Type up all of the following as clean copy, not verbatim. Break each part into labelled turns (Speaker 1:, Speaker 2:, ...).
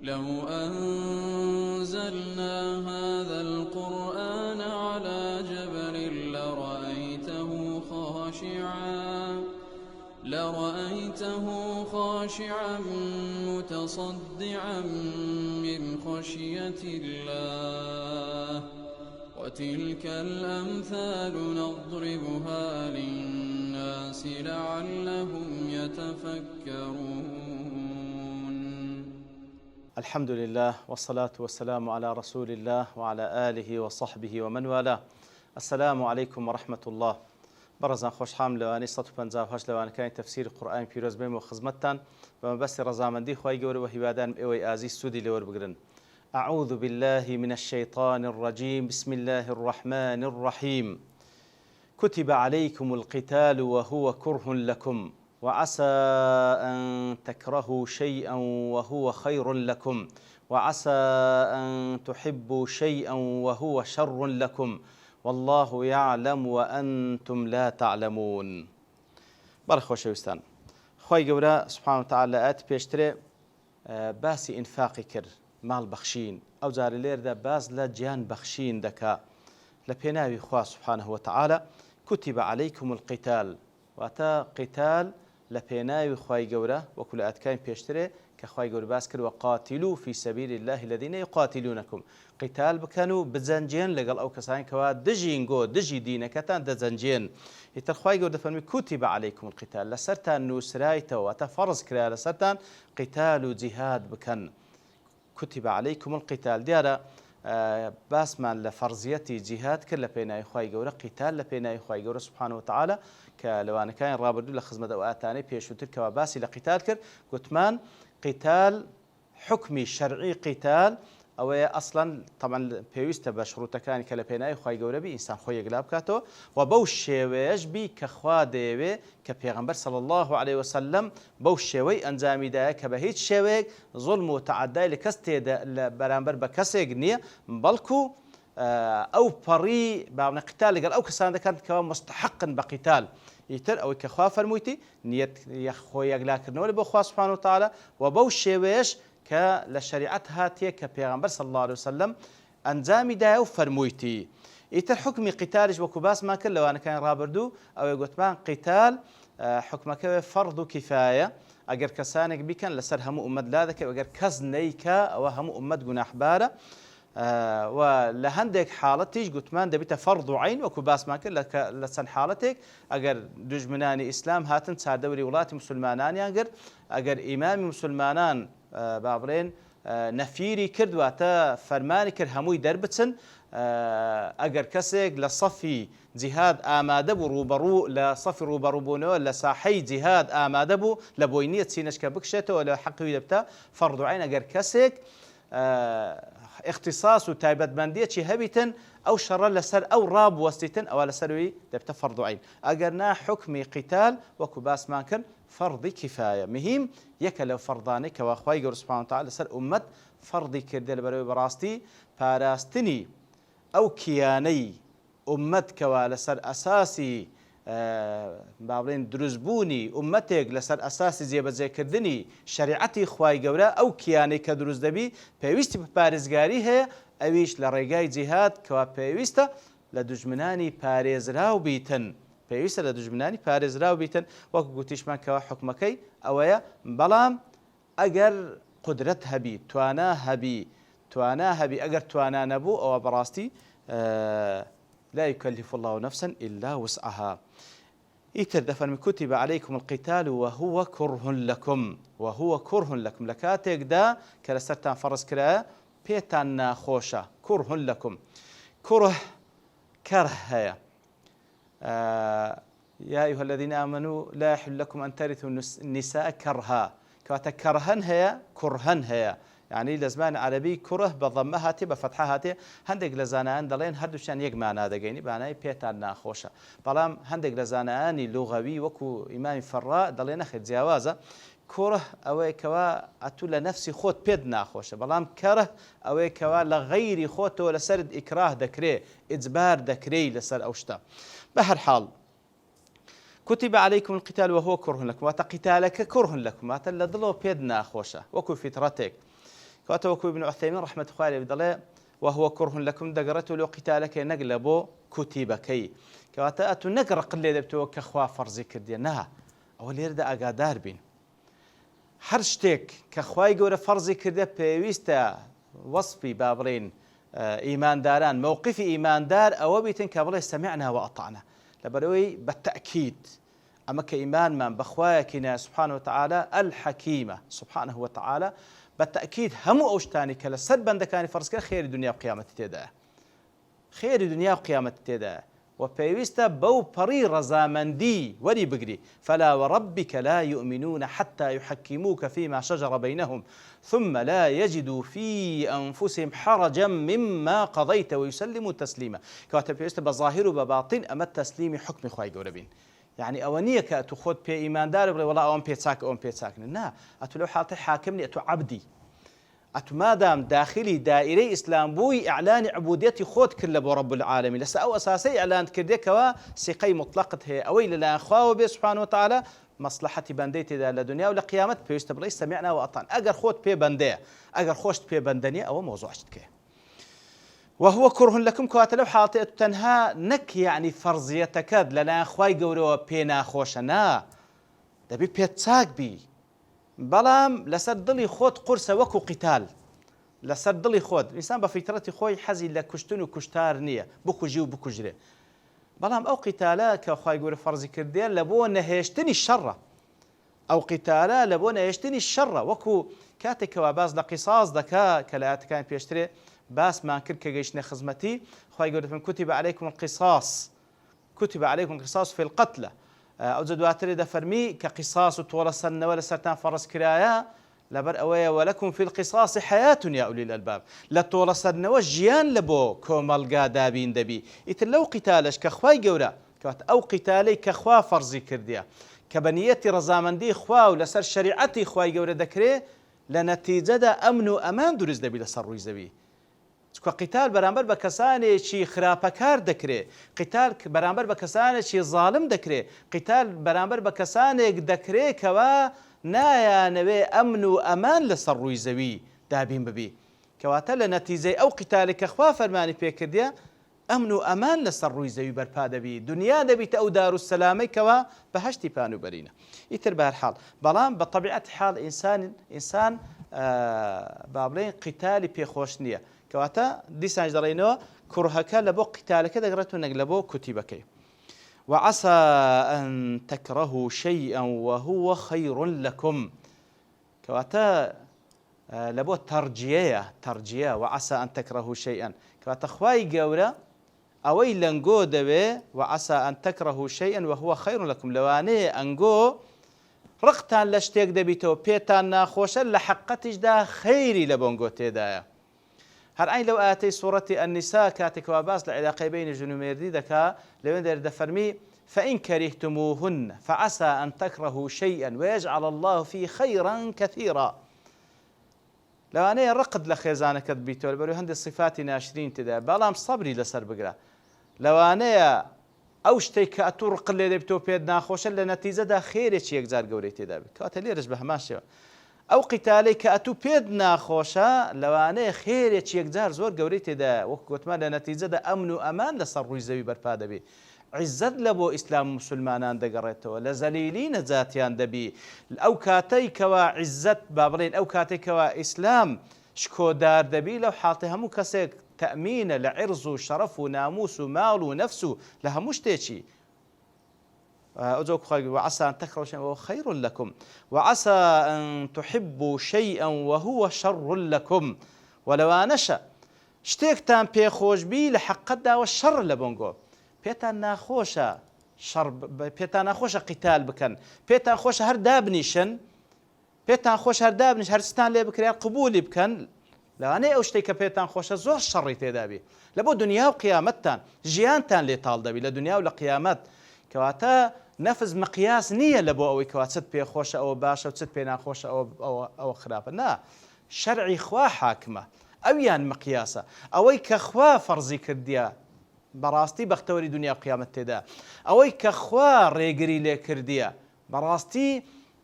Speaker 1: لو أنزلنا هذا القرآن على جبل لرأيته خاشعا متصدعا من خشية الله وتلك الأمثال نضربها للناس لعلهم يتفكرون.
Speaker 2: الحمد لله والصلاة والسلام على رسول الله وعلى آله وصحبه ومن والاه. السلام عليكم ورحمة الله. برزان خوش حام لوانی 158 لوان كان تفسير القرآن پیروز بیم و خدمتتان بمبسط رضامندی خواهی گور و هیوادان اوی آزی سودی لور بگرن. أعوذ بالله من الشيطان الرجيم. بسم الله الرحمن الرحيم. كتب عليكم القتال وهو كره لكم وعسى أن تكرهوا شيئا وهو خير لكم وعسى أن تحبوا شيئا وهو شر لكم والله يعلم وأنتم لا تعلمون. بارك خوشويستان خوي گەورە سبحانه وتعالى ئاەت پێشترێ باسی ئینفاقی کرد، ماڵ بەخشین. ئەو جارە لێردا باز لە گیان بەخشین دەکا لە پێناوی خوا سبحانه وتعالى. كتب عليكم القتال واتە قتال لە پێناوی خوای گەورە وەکو لە ئاەتەکانی پێشترێ کە خوای گەورە باس کرد وقاتلوا في سبيل الله الذين يقاتلونكم. قتال بکەن و بجەنجێن لەگەڵ ئەو کەسانی کەوا دژی دینەکەتان دەجەنجێن. ئیتر خوای گەورە دەفەرمی كتب عليكم القتال، لەسەرتان نووسرایتەوە واتە فەرز کرا لەسەرتان قتال و جیهاد بکەن. كتب عليكم القتال دیارە باسمان لە فەرزیەتی جیهاد کرد لە پێناوی خوای گەورە، قتال لە پێناوی خوای گەورە سبحانه وتعالى کە لەوانەکانی ڕابردوو لە خزمەت ئەو ئاتانەی پێشووتر کەوا باسی لە قتال کرد. گوتمان قتال حکمی شەرعی قتال ئەوەیە ئەسڵەن طبعا پێویستە بە شروطەکانی کە لە پێناوی خوای گەورە بی ئینسان خۆی یەکلا بکاتەوە و بەو شێوەیەش بی کە خوا دەیەوێ کە پێغەمبەر صلی الله عليه وسلم بەو شێوەی ئەنجامیدایە کە بە هیچ شێوەیەک زوڵم و تەعەدای لە کەس تێدا بەرامبەر بە کەسێک نییە، بەڵکو ئەو پەڕی باونە قتال لەگەڵ ئەو کەسان دەکەن کەوا مستحقن بە قتال. ئیتر ئەوەی کە خوا فەرموویتی نیەت خۆی یەکلاکردنەوە لە بۆ خوا سبحانه وتعالى و بەو شێوەیەش کە لە شریعەت هاتیە کە پێغەمبەر صلی الله عليه وسلم ئەنجامی دایە و فەرموویتی. ئیتر حکمی قتالیش وەکو باسمان کرد لەوانەکانی ڕابردوو ئەوەی گوتمان قتال حکمەکەوێ فەرض و کیفایە. ئەگەر کەسانێک بیکەن لەسەر هەموو ئومەت لا دەکەوێت، ئەگەر کەس نەیکە ئەوە هەموو ئومەت گوناحبارە. و لە هەندێک حاڵەتیش گوتمان دەبێتە فەرض و عین وەکو باسمان کرد لە چەند حاڵەتێک ئەگەر دوژمنانی ئیسلام هاتن چاردەوری وڵاتی مسلمانانیان کرد، ئەگەر ئیمامی مسلمانان با بڵێن نەفیری کردواتە فەرمانی کرد هەمووی دەربچن، ئەگەر کەسێک لە سەفی جیهاد ئامادە بوو ڕوبەڕوو لە سەفی ڕوبەڕووبوونەوە لە ساحەی جیهاد ئامادە بوو لە بۆی نییە چینەشکە بکشێتەوە لە حەقی دەبتە فەرض و عین. ئەگەر کەسێک اختصاص و تایبەتمەندیەکی هەبیتن ئەو شەڕە لەسەر ئەو ڕابوەستیتن ئەوە لەسەروی دەبتە فەرض و عین. ئەگەر نا حکمی قتال وەکو باسمان کرد فەرضی کیفایە، مهم یەکە لەو فەرضانەی کەوا خوای گەورە سبحانه وتعالى لەسەر ئومەت فەرضی کردێ لەبەرەوەی بەڕاستی پاراستنی ئەو کیانەی ئومەت کەوا لەسەر ئەساسی با بڵێن دروستبوونی ئومەتێک لەسەر ئەساسی جێبەجێکردنی شریعەتی خوای گەورە ئەو کیانەی کە دروست دەبی پێویستی بە پارێزگاری هەیە، ئەویش لە ڕێگای جیهاد کەوا پێویستە لە دوژمنانی پارێزراو بیتن، پێویستە لە دوژمنانی پارێزراو بیتن وەکو گوتیشمان کەوا حکمەکەی ئەوەیە. بەڵام ئەگەر قودرەت هەبی توانە هەبی ئەگەر توانا نەبوو ئەوە بەڕاستی لا يكلف الله نفسا إلا وسعها. ئیتر دەفەرمی كتب عليكم القتال وهو كره لكم لە کاتێکدا کە لەسەرتان فەرز کرایە پێتان ناخۆشە. كره لكم كره هەیە. يا أيها الذين آمنوا لا يحل لكم أن ترثوا النساء كرها، كواتا كرهن هەیە يعني لە زمانی عەرەبی کوڕه بە ضەممە هاتێ بە فەتحە هاتێ. هەندێک لە زانایان دەڵێن هەردووشیان یەک مانا دەگەینی بانای پێتان ناخۆشە، بەڵام هەندێک لە زانایانی لوغەوی وەکو ئیمامی فەڕا دەڵێ نەخێت جیاوازە. کوڕه ئەوەیە کەوا ئەتوو لە نەفسی خۆت پێت ناخۆشە، بەڵام کەرە ئەوەیە کەوا لە غەیری خۆتەوە لەسەرت ئیکراه دەکرێ، ئیجبار دەکرێی لەسەر ئەو شتە. بە هەر حاڵ كتب عليكم القتال وهو كره لكم، واتە قتالەکە كره لكم واتە لە دڵەوە پێت ناخۆشە وەکو فیترەتێک. کەواتە وەکو ابن عثەیمین ڕەحمەتوڵڵی عەلەیه دەڵێ وهو كره لكم دەگەڕێتەوە لەو قیتالەکەی نەک لە بۆ کوتیبەکەی کەواتە ئەتو نەک ڕقت لێ دەبێتەوە کە خوا فەرزی کردیە نا ئەوە لێرەدا ئاگادار بین هەر شتێک کە خوای گەورە فەرزی کردە پێویستە وەصفی با بڵێن ئیمانداران مووقفی ئیماندار ئەوە بیتن کە بڵێ سەمعنا وەئەطعنا لەبەرەوەی بەتەئکید ئەمە کە ئیمانمان بەخوایەکینە سبحانه وتعالى الحەکیمە سبحانه وتعالى بەتەئکید هەموو ئەو شتانی کە لە سەر بەندەکانی فەرزکرا خێری دنیا و قیامەت تێدایە خێری دنیا و قیامەت تێدایە و پێویستە بەو پەڕی ڕەزامەندی وەری بگری فلا وربك لا يؤمنون حتى يحكموك فيما شجر بينهم ثم لا يجدوا في أنفسهم حرجا مما قضيت ويسلموا تسليما كواتە پێویستە بە ظاهر و بە باطن ئەمە تەسلیمی حکمی خوای گەورە بین يعني ئەوە نییە کە ئەتو خۆت پێ ئیماندار بڵێ وەڵا ئەوەم پێ چاکە ئەوەم پێ چاکنە نا ئەتو لەو حاڵەتە حاکم نیە ئەتو عەبدی ئەتو مادام داخلی دائرەی ئیسلام بووی ئیعلانی عبودیەتی خۆت کرد لە بۆ رب العالمین لەسەر ئەو ئەساسەی ئیعلان کردێکەوە سیقەی مطلقت هەیە ئەوەی لەلایەن خواوە بێ سبحانه وتعالى مەصلحەتی بەندەی تێدا لە دنیا و لە قیامەت پێویستە بڵێ سەمیعنا وەئەطعنا ئەگەر خۆت پێ بەندەیە ئەگەر خۆشت پێ بەندە نییە ئەوە مۆزوعشت بکەیە وهو كره لكم كواتە لەو حاڵەتە تەنها نەک یعنی فەرزیەتەکەت لەلایەن خوای گەورەوە پێ ناخۆشە نا دەبی پێت چاک بی بەڵام لەسەر دڵی خۆت قورسە وەکو قیتال لەسەر دڵی خۆت ئینسان بە فیترەتی خۆی حەزی لە کوشتن و کوشتار نییە بکوژی و بکوژرێ بەڵام ئەو قیتالە کە خوای گەورە فەرزی کردێ لە بۆ نەهێشتنی شەڕە ئەو قیتالە لە بۆ نەهێشتنی شەڕە وەکو کاتێکەوە باز لە قیساس دەکا کە لە ئاەتەکان پێشترێ باسمان کرد کە گەیشتنە خزمەتی خوای گەورە فەرمووی كتب عليكم القصاص كتب عليكم القصاص في القتلى ئەو جا دواتر دەفەرمی کە قیساس و تۆڵە سەرنەوە لەسەرتان فەرز کرایە لەبەر ئەوەیە وەلەکم في القصاص حياة يا أولي الألباب لە تۆڵە سەرنەوە ژیان لە بۆ کۆمەڵگا دابین دەبی ئیتر لەو قیتالەش کە خوای گەورە کەواتە ئەو قیتالەی کە خوا فەرزی کردیە کە بە نیەتی ڕەزامەندی خوا و لەسەر شەریعەتی خوای گەورە دەکرێت لە نەتیجەدا ئەمن و ئەمان دروست دەبی لەسەر ڕووی زەوی چکە قیتال بەرامبەر بە کەسانێکی خراپەکار دەکرێت قیتال بەرامبەر بە کەسانێکی ظالم دەکرێت قیتال بەرامبەر بە کەسانێک دەکرێتکەوە نایانەوێ ئەمن و ئەمان لەسەر ڕووی زەوی دابین ببی کەواتە لە نەتیجەی ئەو قیتالێک کە خوا فەرمانی پێکردیە ئەمن و ئەمان لەسەر ڕووی زەوی بەرپا دەبی دنیا دەبیتە ئەو دارالسەلامەی کەوە بەهەشتی پانوبەرینە ئیتر بەهەرحاڵ بەڵام بە طەبیعەتی حاڵ ئینسان با بڵێن قیتالی پێخۆش نییە کەواتە دیسانج دەڵێنەوە کوڕهەکە لە بۆ قیتالەکە دەگڕێتەوە نەک لە بۆ کوتیبەکەی وعسى أن تكرهوا شيئا وهو خير لكم كواتا لبو ترجية وعسى أن تكرهوا شيئا كواتا خواي قورا أوي لنقو دبي وعسى أن تكرهوا شيئا وهو خير لكم لواني أنقو رقتان لشتيك دبيتو بيتان ناخوشا لحقتش دا خيري لبونقو تيدايا هر عين لو آتي سورة النساء كاتك واباس لعلاقة بين جنوميردي دكا لو اندر دفرمي فإن كرهتموهن فعسى أن تكرهوا شيئا ويجعل الله فيه خيرا كثيرا لو أنا رقد لخيزانة كذبيتو لبرو هندي الصفات ناشرين تدا بلام صبري لسر بقرا لو أنا أوشتيك أتورق اللي دبتو بيدنا خوشا لنتيجة دا خيري چي يكزار قوري تدا كاتلي رجبه ماشي ئەو قیتالەی کە ئەتوو پێت ناخۆشە لەوانەیە خێرێکی یەکجار زۆر گەورەی تێدا وەکو گوتمان لە نەتیجەدا ئەمن و ئەمان لەسەر ڕووی زەوی بەرپا دەبێ عیزەت لە بۆ ئیسلام و مسلمانان دەگەڕێتەوە لە زەلیلی نەجاتیان دەبی ئەو کاتەی کەوا عیزەت با بڵێن ئەو کاتێک کەوا ئیسلام شکۆدار دەبی لەو حاڵەتە هەموو کەسێک تەئمینە لە عیرز و شەرەف و ناموس و ماڵ و نەفس و لە هەموو شتێکی وعسى أن تكرهوا شيئا وهو خير لكم وعسى أن تحبوا شيئا وهو شر لكم ولو أنشأ شتێکتان پێخۆش بی لە حەقەتدا و شەڕ لە بۆنگۆ پێتان ناخۆشە قیتال بکەن پێتان خۆشە هەر دابنیشن پێتان خۆش هەر دابنیش هەرستان لێ بکرێ قبولی بکەن لەوانەیە ئەو شتێک کە پێتان خۆشە زۆر شەڕی تێدابی لە بۆ دنیا و قیامەتتان ژیانتان لێ تاڵ دەبی لە دنیا و لە قیامەت کەواتە نەفز مقیاس نییە لە بۆ ئەوەی کەوا چت پێ خۆشە ئەوە باشە و چت پێ ناخۆشە ئەوە خراپە نا شەرعی خوا حاکمە ئەویان مقیاسە ئەوەی کە خوا فەرزی کردیە بەڕاستی بەختەوەری دنیا و قیامەت تێدا ئەوەی کە خوا ڕێگری لێ کردیە بەڕاستی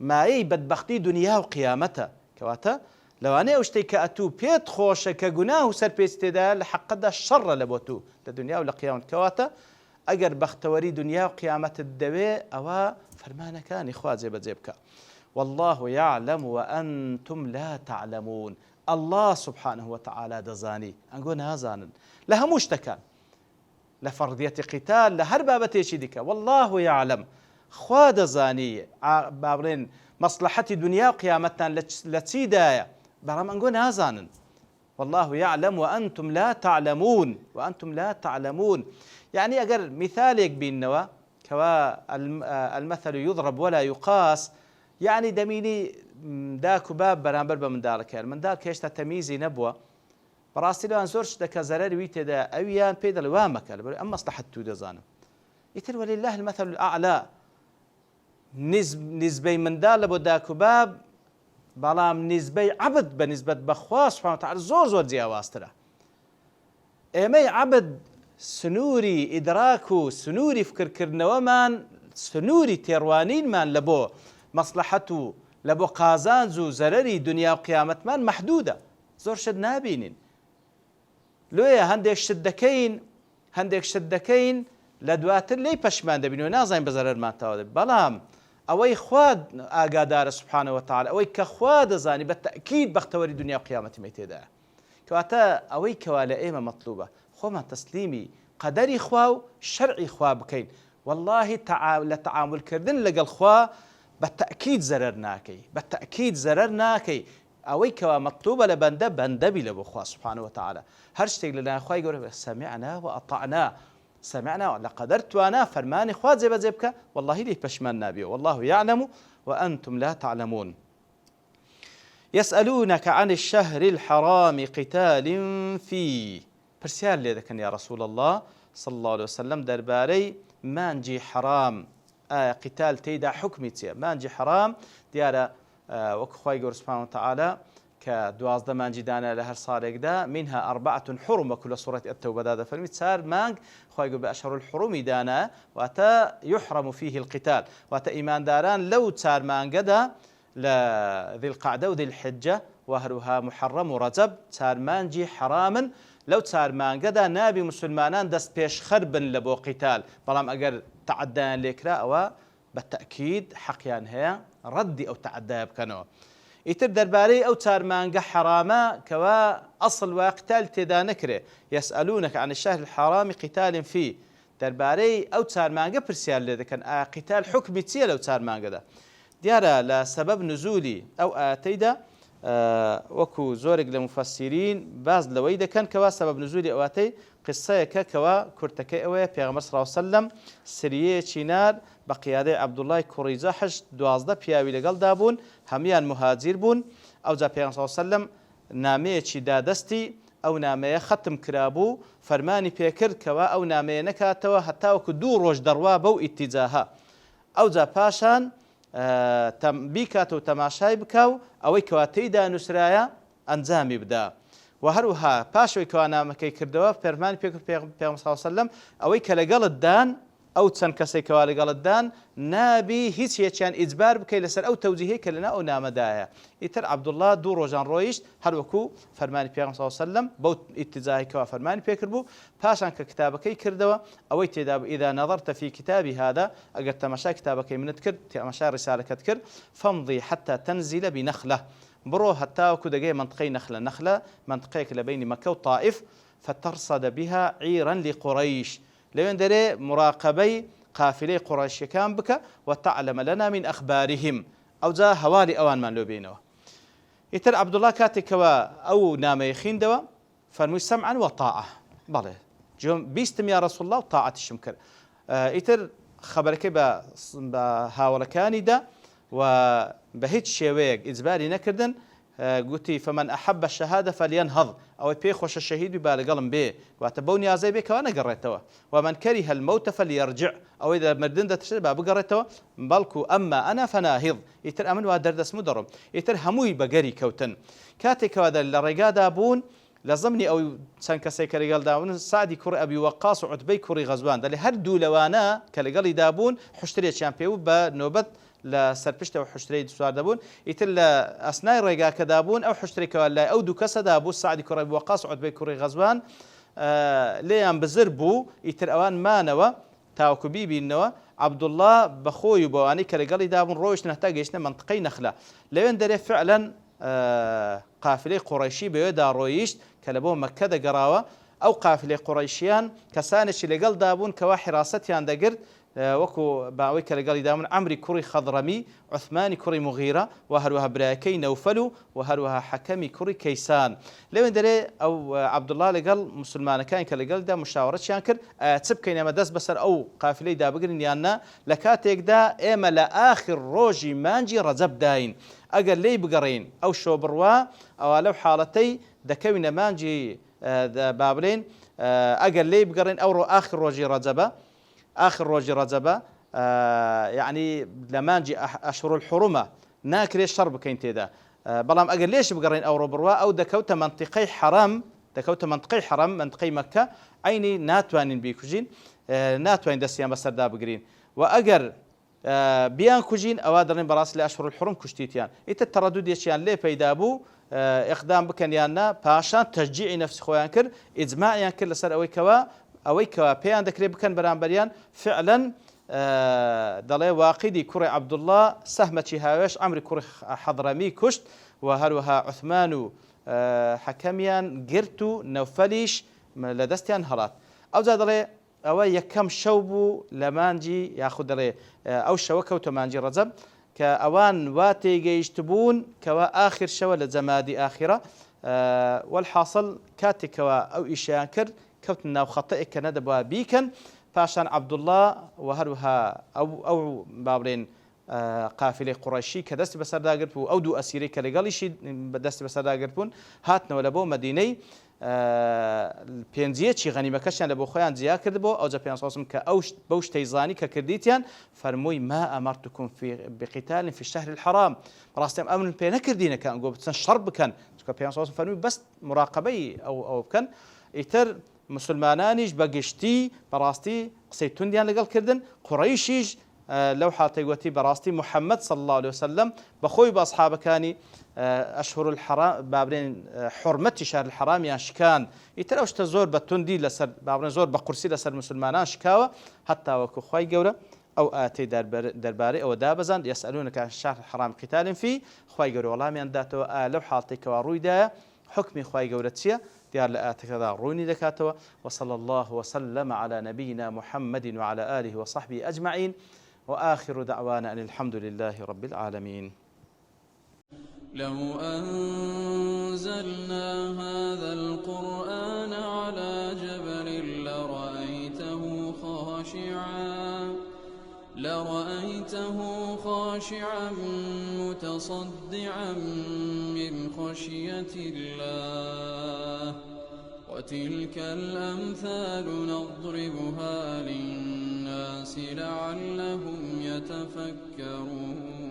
Speaker 2: مایەی بەدبەختی دنیا و قیامەتە کەواتە لەوانەیە ئەو شتێک کە ئەتوو پێت خۆشە کە گوناه و سەرپێچ تێدایە لە حەقەتدا شەڕە لە بۆ تو لە دنیا و لە قیامەت. کەواتە ئەگەر بەختەوەری دنیا و قیامەتت دەوێ ئەوە فەرمانەکانی خوا جێبەجێ بکە. والله يعلم وأنتم لا تعلمون. الله سبحانه وتعالى دەزانی ئەنگۆ نازانن لە هەموو شتەکان، لە فەڕدیەتی قیتال لە هەر بابەتێکی دیکە. والله يعلم، خوا دەزانی با بڵێن مەصلحەتی دنیا و قیامەتتان لە چیدایە، بەڵام ئەنگۆ نازانن. والله يعلم وأنتم لا تعلمون وأنتم لا تعلمون. يعني ئەگەر مثالێک بینەوە کەوا المثل يضرب ولا يقاس، يعني دەمینی داک و باب بەرامبەر بە منداڵەکەیان، منداڵ کە هێشتا تەمیزی نەبووە، بەڕاستی لەوان زۆر شتەکە زەرەری تێدا ئەویان پێی دەڵێ وا مەکە لەبەر ئەم مەسلحەت تو دەزانم. ئیتر وەلله المەثل الأعلى، نسبەی منداڵ لە بۆ داک و باب، بەڵام نسبەی عەبد بە نسبەت بە خوا سوبحانه وتعالى زۆر زۆر جیاوازترە. ئێمەی عەبد سنووری ئیدراک و سنووری فکرکردنەوەمان، سنووری تێڕوانینمان لە بۆ مەصلحەت و لە بۆ قازانج و زەرەری دنیا و قیامەتمان مەحدودە، زۆر شت نابینین. لۆیە هەندێک شت دەکەین لە دواتر لێی پەشمان دەبین و نازانین بە زەرەرمان تاوا دەبێت. بەڵام ئەوەی خوا ئاگادارە سوبحانه وتعالى، ئەوەی کە خوا دەزانی بە تەئکید بەختەوەری دنیا و قیامەتی تێدایە. کەواتە ئەوەی کەوا لە ئێمە مەطلوبە خۆمان تەسلیمی قەدەری خوا و شەرعی خوا بکەین. والله لە تەعاملکردن لەگەڵ خوا بە تەئکید زەرەر ناکەی، بە تەئکید زەرەر ناکەی. ئەوەی کەوا مەطلوبە لە بەندەبی لە بۆ خوا سوبحانه وتعالى. هەر شتێک لەلایەن خوای گەورە سەمیعنا وئەطەعنا، سمعنا لقدر توانا فرماني خواد زي بزيبك والله ليه بشمان نابيه. والله يعلم وأنتم لا تعلمون. يسألونك عن الشهر الحرام قتال فيه. برسيال لي ذكن يا رسول الله صلى الله عليه وسلم درباري مانجي حرام قتال تيدا حكمي تيا مانجي حرام ديارة وكخواي قول سبحانه وتعالى كدوازده مانجي دانا لهر صارق دا منها 4 حرم وكل سورة التوبة دا فرميت سار مانج خواي قول بأشهر الحرم دانا واتا يحرم فيه القتال واتا إيمان داران لو تار مانج دا لذي القعدة وذي الحجة وهروها محرم ورجب تار مانجي حراما لو تار مانج دا نابي مسلمانان دست بيش خربن لبو قتال بلام أجر تعدان ليكرا أو بالتأكيد حقيان هي ردي أو تعدى بكنو يتر درباري أو تار مانجا حراما كوا أصل وقتال تدا نكره يسألونك عن الشهر الحرام قتال فيه درباري أو تار مانجا برسيال لذا كان قتال حكمي تسير أو تار مانجا ده ديارة لسبب نزولي أو آتيدا وكو زورق لمفسرين باز لويدا كان كوا سبب نزولي أو آتي قصة كوا كرتكي أوي بيغمبر صلى الله عليه وسلم سرية چينار بقيادة عبد الله كوري زاحش دوازده بياوي لقل دابون هميان مهاجر بون أو جا بيغمبر صلى الله عليه وسلم نامية چي دادستي أو نامية ختم كرابو فرماني بيكر كوا أو نامية نكاتوا حتى وكو دو روش دروا بو اتجاها أو جا باشان بيكاتو تماشاي بكاو أو كواتيدا نسرايا أنزامي بدا وهروها باشوي كوانا مكي كردوا فرمان بيغمبر صلى الله عليه وسلم أو كلقل الدان أو تسن كسي كوالي قال الدان نابي هيك يشان إجبار بكي لسر أو توجيهي كلنا أو نامدايا يتر عبد الله دو روجان رويش هروكو فرمان بيغمبر صلى الله عليه وسلم بو اتجاهي كوا فرمان بيكربو باشان ككتابكي كردوا أو تداب إذا نظرت في كتابي هذا أجر تمشى كتابكي من تكر تمشى رسالة كتكر فامضي حتى تنزل بنخلة برو حتى وكو دقي منطقي نخلة منطقيك لبين مكة وطائف فترصد بها عيرا لقريش لين دري مراقبي قافلة قريش كان بك وتعلم لنا من أخبارهم أو جاء هوالي أوان من لبينه يتر عبد الله كاتك أو نام يخين دوا فرمي سمعا وطاعة بله جم بيستم يا رسول الله طاعة الشمكر يتر خبرك بهاولكاني دا وبهيج شويق إجباري نكردن قلتي فمن أحب الشهادة فلينهض أو بيخوش الشهيد ببال قلم بيه واتبوني عزي بك وأنا قريتوا ومن كره الموت فليرجع أو إذا مردن دا تشرب أبو قريتوا بلكو أما أنا فناهض يتر أمن وادردس مدرم يتر هموي بقري كوتن كاتك هذا الرقا دابون لازمني أو سنكسي كريقال دابون سعدي كوري أبي وقاص وعتبي كوري غزوان دالي هر دولوانا كريقالي دابون حشتري شامبيو بنوبت لە سەرپشتە و حشتەی سوار دەبوون ئیتر لە ئەسنای ڕێگاکەدا بوون ئەو حشتێکەوە لای ئەو دوو کەسەدا بوو سعدی کوڕی وەقاص و عوتبەی کوڕی غەزوان لێیان بزر بوو ئیتر ئەوان مانەوە تاوەکو بیبینەوە عەبدوڵڵا بەخۆی و بەوانەی کە لەگەڵی دابوون ڕۆیشتن هەتا گەیشتنە منطقەی نەخلە لەوێن دەرێ فعلەن قافلەی قوڕەیشی بەوێدا ڕۆیشت کە لە بۆ مەککە دەگەڕاوە ئەو قافلەی قوڕەیشیان کەسانێکی لەگەڵ دابوون کەوا حیراسەتیان دەگرت وەکو باوەی کە لەگەڵی دامون عەمری کوڕی خەضڕەمی عوثمانی کوڕی مغیرە و هەروەها برایەکەی نەوفەل و هەروەها حەکەمی کوڕی کەیسان لەوێن دەرێ ئەو عەبدوڵڵا لەگەڵ مسلمانەکانی کە لەگەڵدا مشاوەرەتیان کرد چ بکەین ئەمە دەست بەسەر ئەو قافلەی دابگرین یاننا لە کاتێکدا ئێمە لە ئاخر ڕۆژی مانجی ڕەجەب داین ئەگەر لێی بگەڕین ئەو شۆ بڕوا ئەوە لەو حاڵەتەی دەکەوینە مانجی بابلین ئەگەر لێی بگەڕین ئەو ئاخر ڕۆژی ڕەجەبە آخر ڕۆژی ڕەجەبە یعنی لە مانجی ئەشهور الحورومە ناکرێت شەڕ بکەین تێدا بەڵام ئەگەر لێش بگەڕین ئەو ڕۆبڕوا ئەو دەکەوتە منطقەی حەرام دەکەوتە منطقەی منطقەی مەککە عینی ناتوانین بیکوژین ناتوانین دەستیان بەسەردا بگرین و ئەگەر بیان کوژین ئەوە دەڵێن بەڕاستی لە ئەشهور الحوروم کوشتیتیان ئیتر تەڕەدودێکیان لێ پەیدا بوو ئیقدام بکەن یاننا پاشان تەشجیعی نەفسی خۆیان کرد ئیجماعیان کرد لەسەر ئەوەی کەوا پێیان دەکرێت بکەن بەرامبەریان فعلەن دەڵێ واقیدی کوڕی عەبدوڵڵا سەهمەکی هاوێش عەمری کوڕی حەضڕەمی کوشت و هەروەها عوثمان و حەکەمیان گرت و نەوفەلیش لە دەستیان هەڵات ئەوجا دەڵێ ئەوە یەکەم شەو بوو لە مانجی یاخود دەڵێ ئەو شەوە کەوتە مانجی ڕەجەب کە ئەوان وا تێگەیشت بوون کەوا ئاخر شەوە لە جەمادی ئاخرە والحاصل کاتێکەوە ئەو ئیشیان کرد کەوتن ناو خەتەیەک کە نەدەبوا بیکەن پاشان عەبدوڵڵا و هەروەها ئەو بابڵێن قافلەی قوڕەیشی کە دەستی بەسەرداگرت بوو ئەو دوو ئەسیرەی کە لەگەڵیشی دەستی بەسەرداگرت بوون هاتنەوە لە بۆ مەدینەی پێنجیەکی غەنیمەکەشیان لە بۆ خۆیان جیا کردبوو ئەوجا پێیان سواسم کە بەو شتەی زانی کە کردیتیان فەرمووی ما ئەمەرتکم بقیتال في الشهر الحرام ڕاستیم ئەمن پێ نەکردینە کە ئەنگۆ بچەن شەڕ بکەن چونکە پێیان سواسم فەرمووی بەس مراقەبەی ئەو بکەن ئیتر مسلمانانیش بەگشتی بەڕاستی قسەی توندیان لەگەڵ کردن قوڕەیشیش لەو حاتەی گوتی بەڕاستی محەممەد صلی الله عليه وسلم بەخۆی بە ئەسحابەکانی ئەشهور الحرام بابرێن حرمەتی شهر الحرامیان شکان ئیتر ئەو شتە زۆر بە توندی لەسەر بابرێن زۆر بە قورسی لەسەر مسلمانان شکاوە هەتا وەکو خوای گەورە ئەو ئاتەی دەربارەی ئەوە دابەزاند یەسئەلونەکە عن الشهر الحرام قتال فيه خوای گەورە وەڵامیان داتەوە لەو حاڵەتێکەوە ڕوویدایە حکمی خوای گەورە چییە ديار لآتكذا روني دكاتوا وصلى الله وسلم على نبينا محمد وعلى آله وصحبه أجمعين وآخر دعوانا أن الحمد لله رب العالمين.
Speaker 1: لو أنزلنا هذا القرآن على جبل لرأيته خاشعا متصدعا من خشية الله وتلك الأمثال نضربها للناس لعلهم يتفكرون